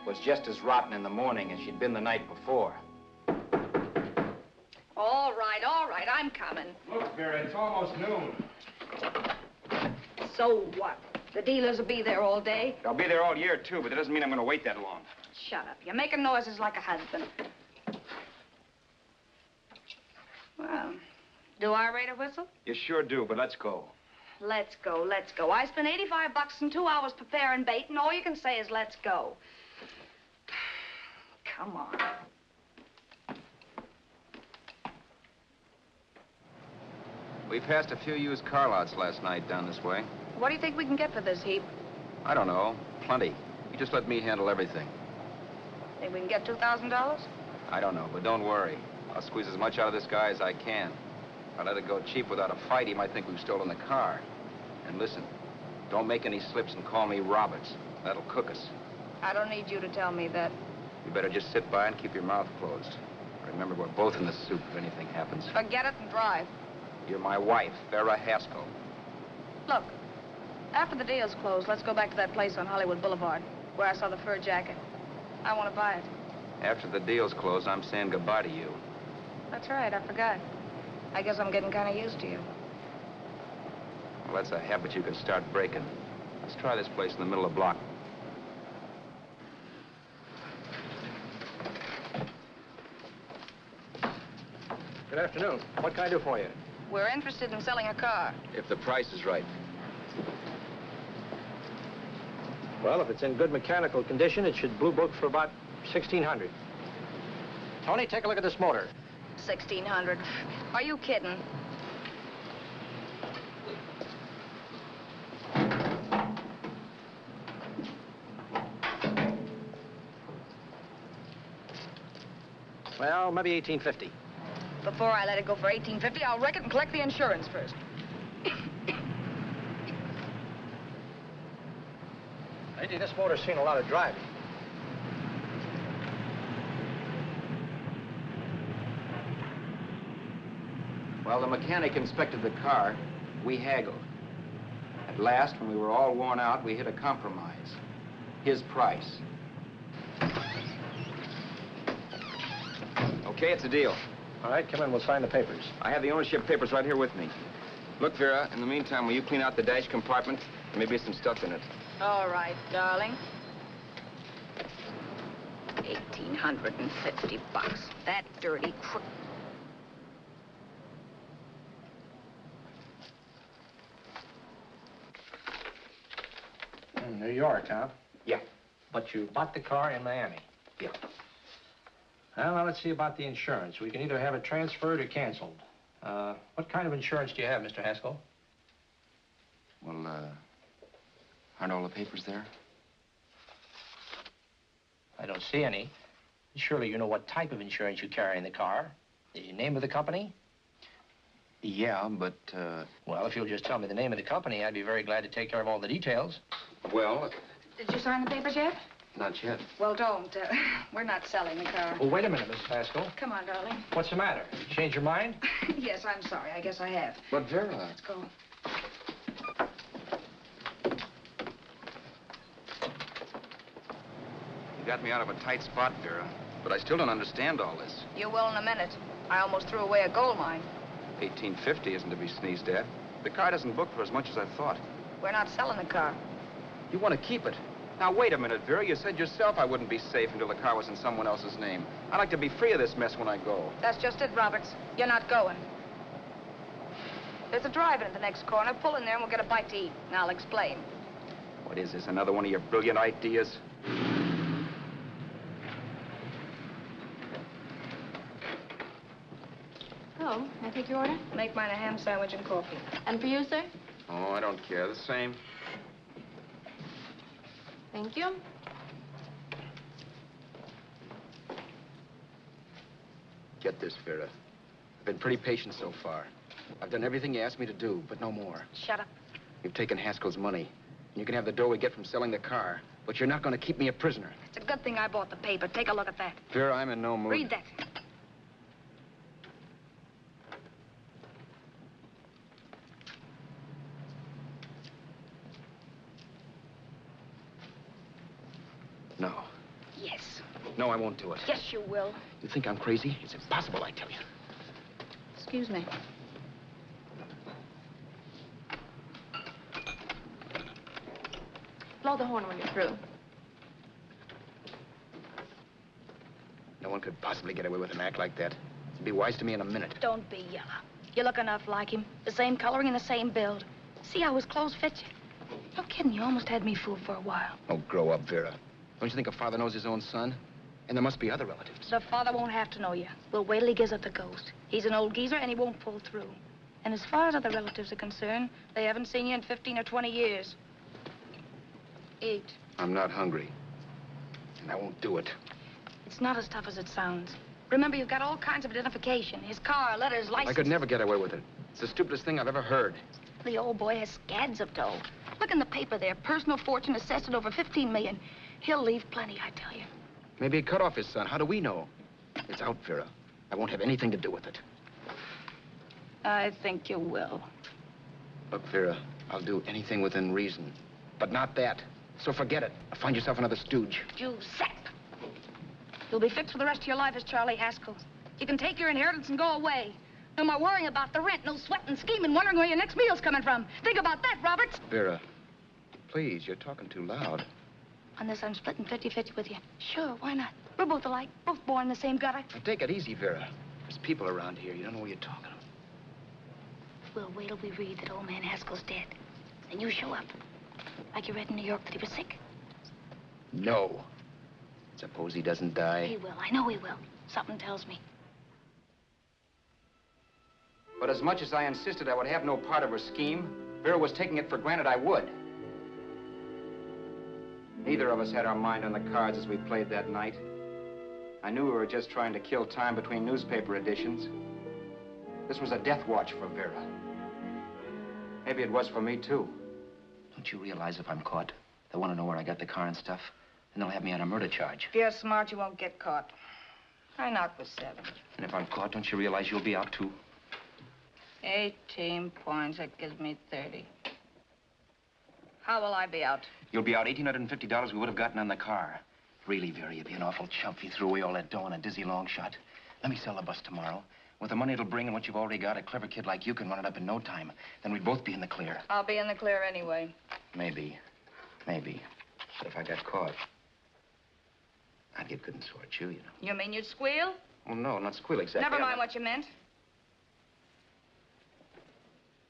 was just as rotten in the morning as she'd been the night before. All right, I'm coming. Look, Vera, it's almost noon. So what? The dealers will be there all day. I'll be there all year, too, but that doesn't mean I'm going to wait that long. Shut up. You're making noises like a husband. Well, do I rate a whistle? You sure do, but let's go. Let's go, let's go. I spent $85 and 2 hours preparing bait, and all you can say is let's go. Come on. We passed a few used car lots last night down this way. What do you think we can get for this heap? I don't know. Plenty. You just let me handle everything. Think we can get $2,000? I don't know, but don't worry. I'll squeeze as much out of this guy as I can. If I let it go cheap without a fight, he might think we've stolen the car. And listen, don't make any slips and call me Roberts. That'll cook us. I don't need you to tell me that. You better just sit by and keep your mouth closed. Remember, we're both in the soup if anything happens. Forget it and drive. You're my wife, Vera Haskell. Look, After the deal's closed, let's go back to that place on Hollywood Boulevard where I saw the fur jacket. I want to buy it. After the deal's closed, I'm saying goodbye to you. That's right, I forgot. I guess I'm getting kind of used to you. Well, that's a habit you can start breaking. Let's try this place in the middle of the block. Good afternoon. What can I do for you? We're interested in selling a car. If the price is right. Well, if it's in good mechanical condition, it should blue book for about $1,600. Tony, take a look at this motor. 1,600. Are you kidding? Well, maybe $1,850. Before I let it go for $1,850, I'll wreck it and collect the insurance first. Lady, this motor's seen a lot of driving. Well, the mechanic inspected the car. We haggled. At last, when we were all worn out, we hit a compromise. His price. Okay, it's a deal. All right, come in, we'll sign the papers. I have the ownership papers right here with me. Look, Vera, in the meantime, will you clean out the dash compartment? There may be some stuff in it. All right, darling. 1,850 bucks. That dirty crook. In New York, huh? Yeah. But you bought the car in Miami? Yeah. Well, now let's see about the insurance. We can either have it transferred or canceled. What kind of insurance do you have, Mr. Haskell? Well, aren't all the papers there? I don't see any. Surely you know what type of insurance you carry in the car. The name of the company? Yeah, but, Well, if you'll just tell me the name of the company, I'd be very glad to take care of all the details. well, Did you sign the papers yet? not yet. Well, don't. We're not selling the car. Oh, wait a minute, Miss Haskell. Come on, darling. What's the matter? You changed your mind? Yes, I'm sorry. I guess I have. But, Vera... Let's go. You got me out of a tight spot, Vera. But I still don't understand all this. You will in a minute. I almost threw away a gold mine. 1850 isn't to be sneezed at. The car doesn't book for as much as I thought. We're not selling the car. You want to keep it. Now, wait a minute, Vera. You said yourself I wouldn't be safe until the car was in someone else's name. I'd like to be free of this mess when I go. That's just it, Roberts. You're not going. There's a drive-in at the next corner. Pull in there and we'll get a bite to eat. And I'll explain. What is this, another one of your brilliant ideas? Oh, may I take your order? Make mine a ham sandwich and coffee. And for you, sir? Oh, I don't care. The same. Thank you. Get this, Vera. I've been pretty patient so far. I've done everything you asked me to do, but no more. Shut up. You've taken Haskell's money, and you can have the dough we get from selling the car, but you're not going to keep me a prisoner. It's a good thing I bought the paper. Take a look at that. Vera, I'm in no mood. Read that. No. Yes. No, I won't do it. Yes, you will. You think I'm crazy? It's impossible, I tell you. Excuse me. Blow the horn when you're through. No one could possibly get away with an act like that. It'd be wise to me in a minute. Don't be yellow. You look enough like him. The same coloring and the same build. See how his clothes fit you? No kidding, you almost had me fooled for a while. Oh, grow up, Vera. Don't you think a father knows his own son? And there must be other relatives. The father won't have to know you. We'll wait till he gives up the ghost. He's an old geezer and he won't pull through. And as far as other relatives are concerned, they haven't seen you in 15 or 20 years. Eat. I'm not hungry. And I won't do it. It's not as tough as it sounds. Remember, you've got all kinds of identification. His car, letters, license. I could never get away with it. It's the stupidest thing I've ever heard. The old boy has scads of dough. Look in the paper there. Personal fortune assessed at over 15 million. He'll leave plenty, I tell you. Maybe he cut off his son. How do we know? It's out, Vera. I won't have anything to do with it. I think you will. Look, Vera, I'll do anything within reason, but not that. So forget it. Find yourself another stooge. You sap. You'll be fixed for the rest of your life as Charlie Haskell. You can take your inheritance and go away. No more worrying about the rent, no sweating, scheming, wondering where your next meal's coming from. Think about that, Roberts. Vera, please, you're talking too loud. On this, I'm splitting 50-50 with you. Sure, why not? We're both alike, both born in the same gutter. Now, take it easy, Vera. There's people around here. You don't know what you're talking about. We'll wait till we read that old man Haskell's dead. And you show up. Like you read in New York that he was sick. No. Suppose he doesn't die. He will. I know he will. Something tells me. But as much as I insisted I would have no part of her scheme, Vera was taking it for granted I would. Neither of us had our mind on the cards as we played that night. I knew we were just trying to kill time between newspaper editions. This was a death watch for Vera. Maybe it was for me, too. Don't you realize if I'm caught, they'll want to know where I got the car and stuff, and they'll have me on a murder charge. If you're smart, you won't get caught. I knocked with 7. And if I'm caught, don't you realize you'll be out, too? 18 points. That gives me 30. How will I be out? You'll be out $1,850 we would have gotten on the car. Really, Vera, you'd be an awful chump if you threw away all that dough on a dizzy long shot. Let me sell the bus tomorrow. With the money it'll bring and what you've already got, a clever kid like you can run it up in no time. Then we'd both be in the clear. I'll be in the clear anyway. Maybe. Maybe. But if I got caught, I'd get good and sore at you, you know. You mean you'd squeal? Well, no, not squeal exactly. Never mind what you meant.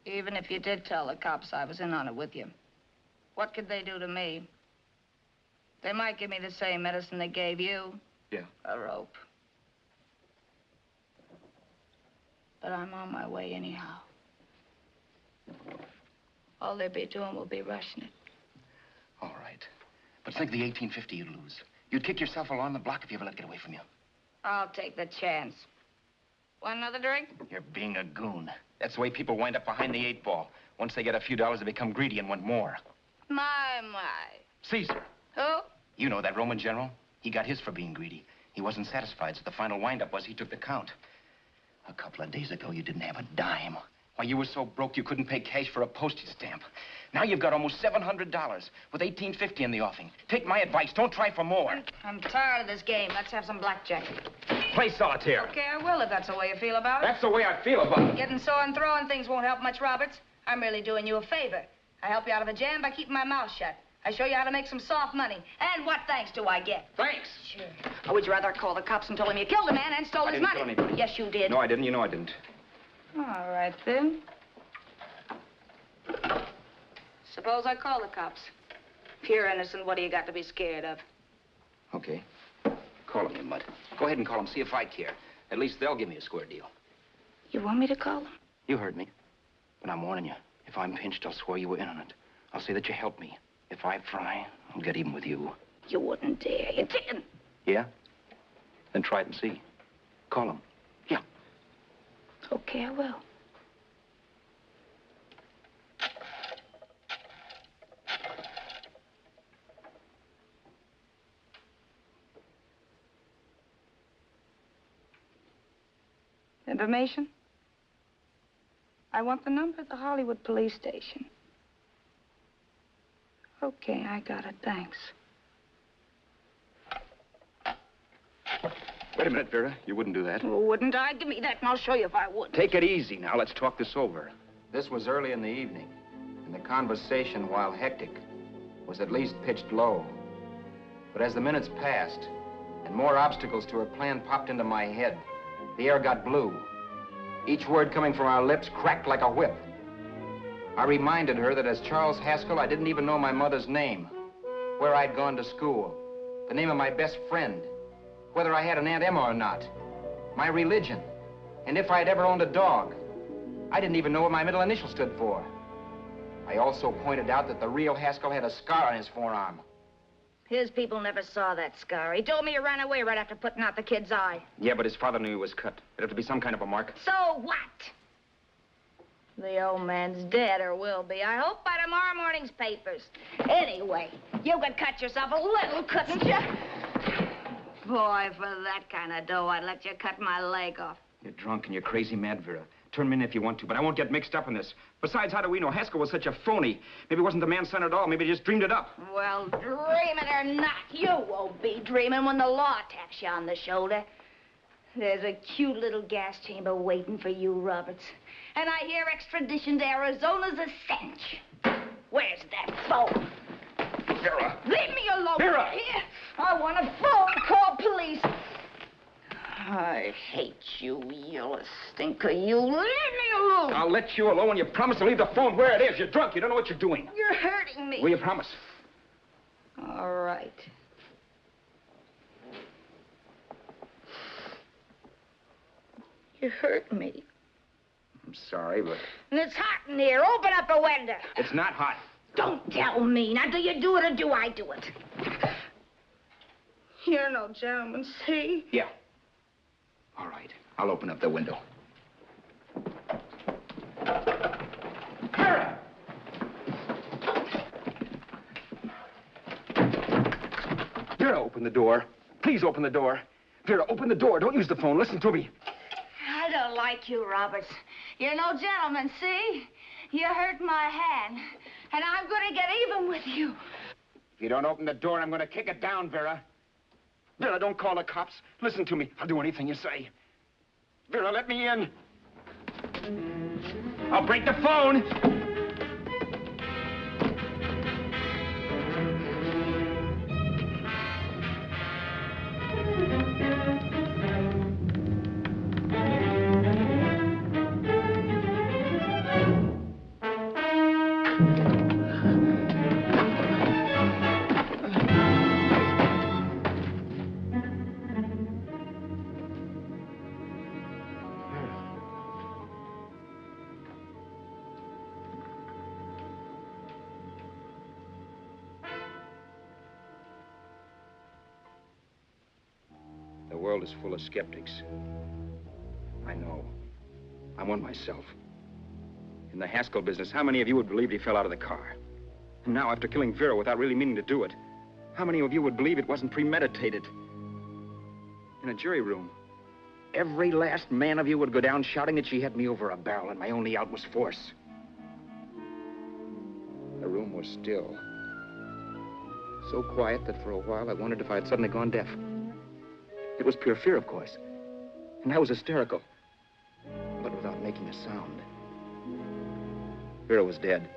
Even if you did tell the cops I was in on it with you, what could they do to me? They might give me the same medicine they gave you. Yeah. A rope. But I'm on my way anyhow. All they'll be doing will be rushing it. All right. But think of the $1,850 you'd lose. You'd kick yourself along the block if you ever let it get away from you. I'll take the chance. Want another drink? You're being a goon. That's the way people wind up behind the 8 ball. Once they get a few dollars, they become greedy and want more. My. Caesar. Who? You know that Roman general? He got his for being greedy. He wasn't satisfied, so the final wind-up was he took the count. A couple of days ago, you didn't have a dime. Why, you were so broke you couldn't pay cash for a postage stamp. Now you've got almost $700 with $1,850 in the offing. Take my advice. Don't try for more. I'm tired of this game. Let's have some blackjack. Play solitaire. Okay, I will if that's the way you feel about it. That's the way I feel about it. Getting sore and throwing things won't help much, Roberts. I'm really doing you a favor. I help you out of a jam by keeping my mouth shut. I show you how to make some soft money. And what thanks do I get? Thanks. Sure. Or would you rather call the cops and told him you killed a man and stole his money? I didn't kill anybody. Yes, you did. No, I didn't. You know I didn't. All right, then. Suppose I call the cops. If you're innocent, what do you got to be scared of? Okay. Call them, you mutt. Go ahead and call them. See if I care. At least they'll give me a square deal. You want me to call them? You heard me. But I'm warning you. If I'm pinched, I'll swear you were in on it. I'll say that you helped me. If I try, I'll get even with you. You wouldn't dare. You didn't. Yeah? Then try it and see. Call them. Yeah. Okay, I will. Information? I want the number at the Hollywood police station. Okay, I got it. Thanks. Wait a minute, Vera. You wouldn't do that. Wouldn't I? Give me that and I'll show you if I would. Take it easy now. Let's talk this over. This was early in the evening, and the conversation, while hectic, was at least pitched low. But as the minutes passed, and more obstacles to her plan popped into my head, the air got blue. Each word coming from our lips cracked like a whip. I reminded her that as Charles Haskell, I didn't even know my mother's name, where I'd gone to school, the name of my best friend, whether I had an Aunt Emma or not, my religion, and if I'd ever owned a dog. I didn't even know what my middle initial stood for. I also pointed out that the real Haskell had a scar on his forearm. His people never saw that scar. He told me he ran away right after putting out the kid's eye. Yeah, but his father knew he was cut. It'd have to be some kind of a mark. So what? The old man's dead, or will be. I hope by tomorrow morning's papers. Anyway, you could cut yourself a little, couldn't you? Boy, for that kind of dough, I'd let you cut my leg off. You're drunk and you're crazy mad, Vera. Turn me in if you want to, but I won't get mixed up in this. Besides, how do we know? Haskell was such a phony. Maybe it wasn't the man's son at all. Maybe he just dreamed it up. Well, dreaming or not, you won't be dreaming when the law taps you on the shoulder. There's a cute little gas chamber waiting for you, Roberts. And I hear extradition to Arizona's a cinch. Where's that phone? Vera! Leave me alone, Vera! Here. I want a phone call, police. I hate you, yellow stinker. You leave me alone. I'll let you alone when you promise to leave the phone where it is. You're drunk. You don't know what you're doing. You're hurting me. Will you promise? All right. You hurt me. I'm sorry, but... And it's hot in here. Open up a window. It's not hot. Don't tell me. Now, do you do it or do I do it? You're no gentleman, see? Yeah. All right. I'll open up the window. Vera! Vera, open the door. Please open the door. Vera, open the door. Don't use the phone. Listen to me. I don't like you, Roberts. You're no gentleman, see? You hurt my hand, and I'm going to get even with you. If you don't open the door, I'm going to kick it down, Vera. Vera, don't call the cops. Listen to me. I'll do anything you say. Vera, let me in. I'll break the phone. The world is full of skeptics. I know. I'm one myself. In the Haskell business, how many of you would believe he fell out of the car? And now, after killing Vera without really meaning to do it, how many of you would believe it wasn't premeditated? In a jury room, every last man of you would go down shouting that she had me over a barrel and my only out was force. The room was still. So quiet that for a while I wondered if I had suddenly gone deaf. It was pure fear, of course. And I was hysterical. But without making a sound. Vera was dead.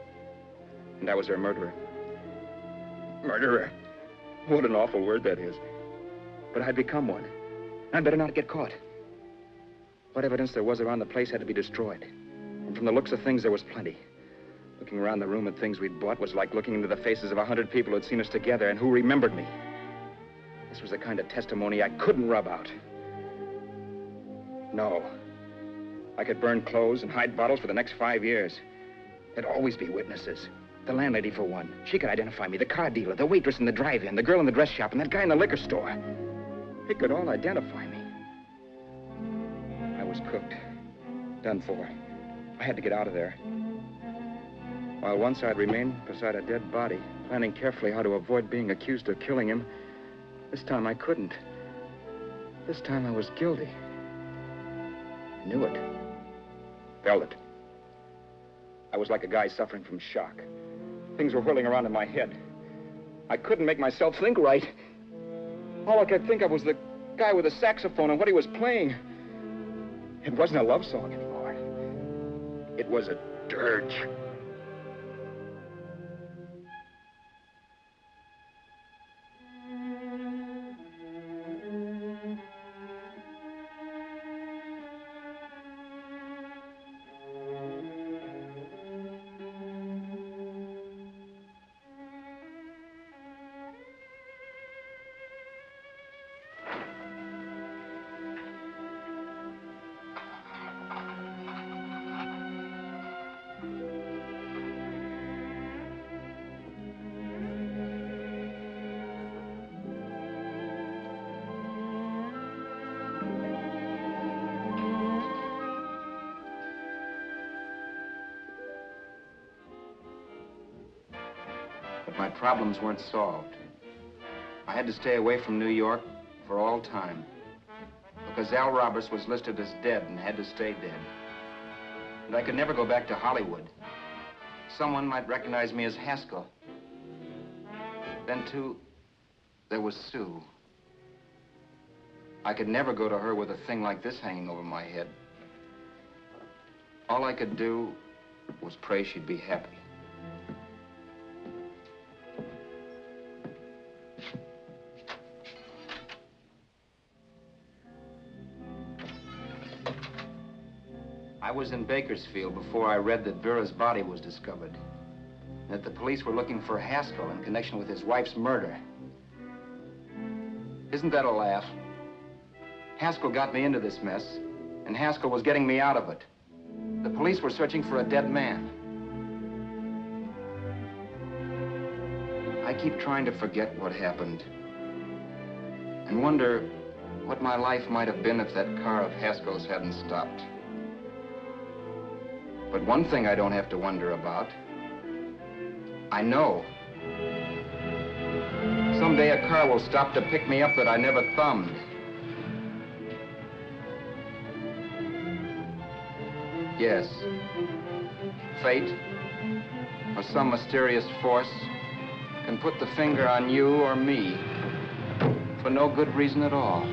And I was her murderer. Murderer. What an awful word that is. But I'd become one. I'd better not get caught. What evidence there was around the place had to be destroyed. And from the looks of things, there was plenty. Looking around the room at things we'd bought was like looking into the faces of 100 people who'd seen us together and who remembered me. This was the kind of testimony I couldn't rub out. No. I could burn clothes and hide bottles for the next 5 years. There'd always be witnesses. The landlady, for one. She could identify me. The car dealer, the waitress in the drive-in, the girl in the dress shop, and that guy in the liquor store. They could all identify me. I was cooked. Done for. I had to get out of there. While once I'd remained beside a dead body, planning carefully how to avoid being accused of killing him, this time I couldn't. This time I was guilty. Knew it. Felt it. I was like a guy suffering from shock. Things were whirling around in my head. I couldn't make myself think right. All I could think of was the guy with the saxophone and what he was playing. It wasn't a love song anymore. It was a dirge. My problems weren't solved. I had to stay away from New York for all time. Because Al Roberts was listed as dead and had to stay dead. And I could never go back to Hollywood. Someone might recognize me as Haskell. Then, too, there was Sue. I could never go to her with a thing like this hanging over my head. All I could do was pray she'd be happy. I was in Bakersfield before I read that Vera's body was discovered. That the police were looking for Haskell in connection with his wife's murder. Isn't that a laugh? Haskell got me into this mess, and Haskell was getting me out of it. The police were searching for a dead man. I keep trying to forget what happened and wonder what my life might have been if that car of Haskell's hadn't stopped. But one thing I don't have to wonder about. I know. Someday a car will stop to pick me up that I never thumbed. Yes. Fate, or some mysterious force, can put the finger on you or me for no good reason at all.